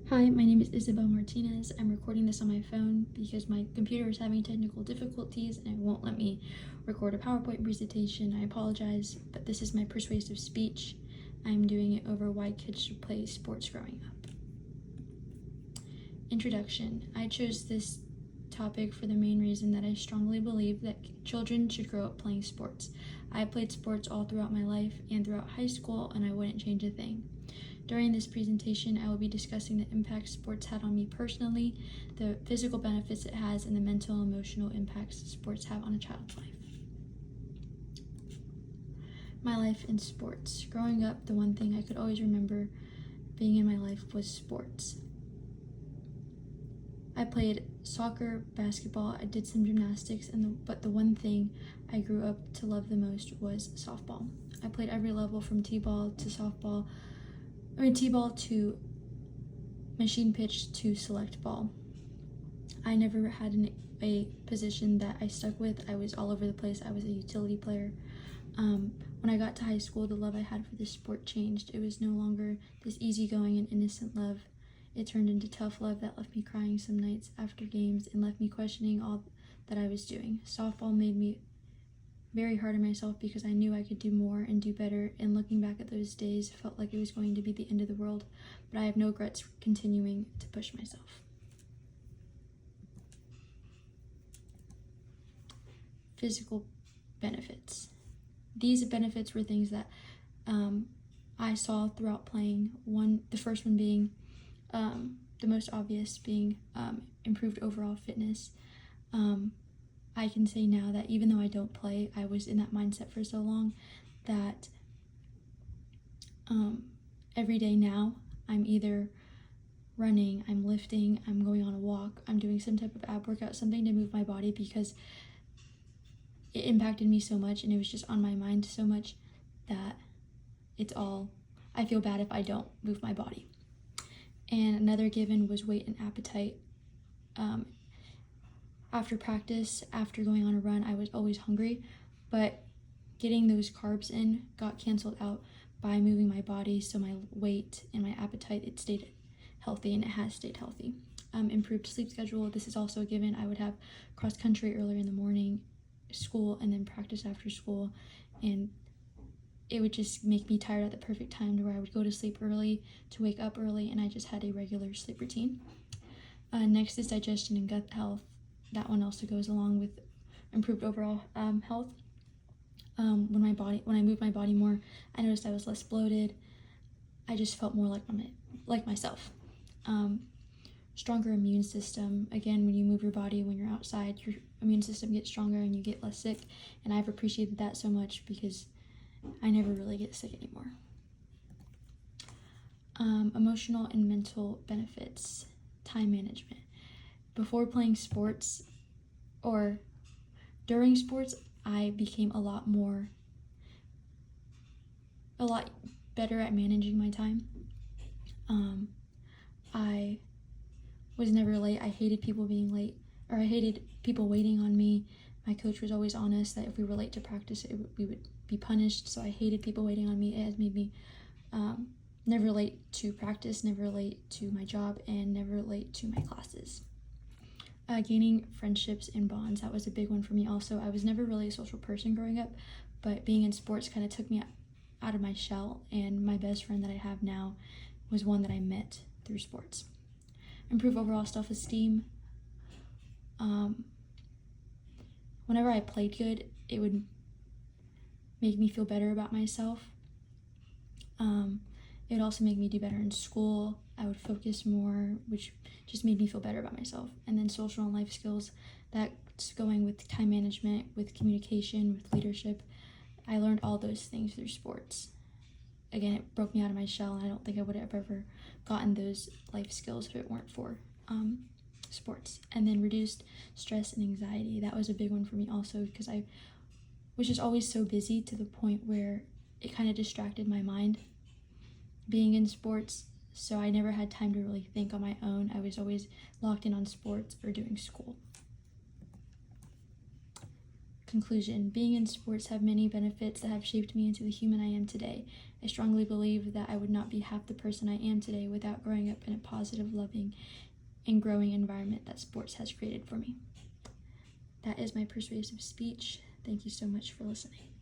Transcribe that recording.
Hi, my name is Isabel Martinez. I'm recording this on my phone because my computer is having technical difficulties and it won't let me record a PowerPoint presentation. I apologize, but this is my persuasive speech. I'm doing it over why kids should play sports growing up. Introduction. I chose this topic for the main reason that I strongly believe that children should grow up playing sports. I played sports all throughout my life and throughout high school, and I wouldn't change a thing. During this presentation, I will be discussing the impact sports had on me personally, the physical benefits it has, and the mental and emotional impacts sports have on a child's life. My life in sports. Growing up, the one thing I could always remember being in my life was sports. I played soccer, basketball, I did some gymnastics, but the one thing I grew up to love the most was softball. I played every level from t-ball to softball, t-ball to machine pitch to select ball. I never had a position that I stuck with. I was all over the place. I was a utility player. When I got to high school, the love I had for this sport changed. It was no longer this easygoing and innocent love. It turned into tough love that left me crying some nights after games and left me questioning all that I was doing. Softball made me very hard on myself because I knew I could do more and do better, and looking back at those days felt like it was going to be the end of the world, but I have no regrets continuing to push myself. Physical benefits. These benefits were things that I saw throughout playing. The first one being the most obvious being improved overall fitness. I can say now that even though I don't play, I was in that mindset for so long that every day now I'm either running, I'm lifting, I'm going on a walk, I'm doing some type of ab workout, something to move my body, because it impacted me so much and it was just on my mind so much that I feel bad if I don't move my body. And another given was weight and appetite. After practice, after going on a run, I was always hungry, but getting those carbs in got canceled out by moving my body, so my weight and my appetite, it stayed healthy, and it has stayed healthy. Improved sleep schedule. This is also a given. I would have cross country earlier in the morning, school, and then practice after school, and it would just make me tired at the perfect time to where I would go to sleep early to wake up early, and I just had a regular sleep routine. Next is digestion and gut health. That one also goes along with improved overall health. When I moved my body more, I noticed I was less bloated. I just felt more like myself. Stronger immune system. Again, when you move your body, when you're outside, your immune system gets stronger and you get less sick. And I've appreciated that so much because I never really get sick anymore. Emotional and mental benefits. Time management. Before playing sports or during sports, I became a lot better at managing my time. I was never late. I hated people being late, or I hated people waiting on me. My coach was always on us that if we were late to practice, we would be punished, so I hated people waiting on me. It has made me never late to practice, never late to my job, and never late to my classes. Gaining friendships and bonds, that was a big one for me also. I was never really a social person growing up, but being in sports kind of took me out of my shell, and my best friend that I have now was one that I met through sports. Improve overall self-esteem. Whenever I played good, it would make me feel better about myself. It would also make me do better in school. I would focus more, which just made me feel better about myself. And then social and life skills, that's going with time management, with communication, with leadership. I learned all those things through sports. Again, it broke me out of my shell, and I don't think I would have ever gotten those life skills if it weren't for sports. And then reduced stress and anxiety. That was a big one for me also, because I was just always so busy to the point where it kind of distracted my mind being in sports, so I never had time to really think on my own. I was always locked in on sports or doing school. Conclusion. Being in sports have many benefits that have shaped me into the human I am today. I strongly believe that I would not be half the person I am today without growing up in a positive, loving, and growing environment that sports has created for me. That is my persuasive speech. Thank you so much for listening.